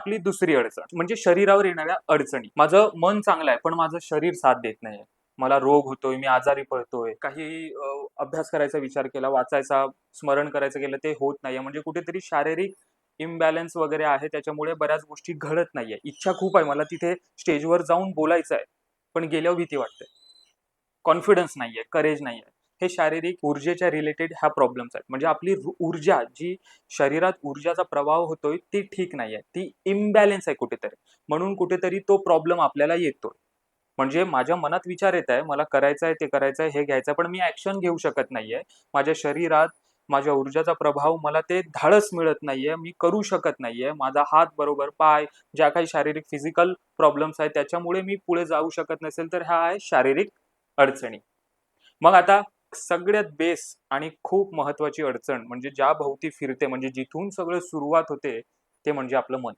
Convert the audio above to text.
आपली दुसरी अडचण म्हणजे शरीरावर येणाऱ्या अडचणी. माझं मन चांगलं आहे, पण माझं शरीर साथ देत नाहीये. मला रोग होतोय, मी आजारी पडतोय. काही अभ्यास करायचा विचार केला, वाचायचा, स्मरण करायचं केलं, ते होत नाहीये. म्हणजे कुठेतरी शारीरिक इम्बॅलन्स वगैरे आहे. त्याच्यामुळे बऱ्याच गोष्टी घडत नाहीये. इच्छा खूप आहे मला तिथे स्टेजवर जाऊन बोलायचं आहे, पण गेल्यावर भीती वाटते. कॉन्फिडन्स नाहीये, करेज नाहीये. हे शारीरिक ऊर्जेच्या रिलेटेड ह्या प्रॉब्लेम्स आहेत. म्हणजे आपली ऊर्जा जी शरीरात ऊर्जाचा प्रवाह होतोय ती ठीक नाहीये. ती इम्बॅलन्स आहे कुठेतरी. म्हणून कुठेतरी तो प्रॉब्लेम आपल्याला येतोय. म्हणजे माझ्या मनात विचार येत आहे, मला करायचंय, ते करायचंय, हे घ्यायचंय, पण मी ॲक्शन घेऊ शकत नाहीये. माझ्या शरीरात माझ्या ऊर्जाचा प्रभाव मला ते धाडस मिळत नाहीये. मी करू शकत नाहीये. माझा हात बरोबर, पाय ज्या काही शारीरिक फिजिकल प्रॉब्लेम्स आहेत त्याच्यामुळे मी पुढे जाऊ शकत नसेल, तर हा आहे शारीरिक अडचणी. मग आता सगळ्यात बेस आणि खूप महत्वाची अडचण म्हणजे ज्या भोवती फिरते म्हणजे जिथून सगळं सुरुवात होते, ते म्हणजे आपलं मन.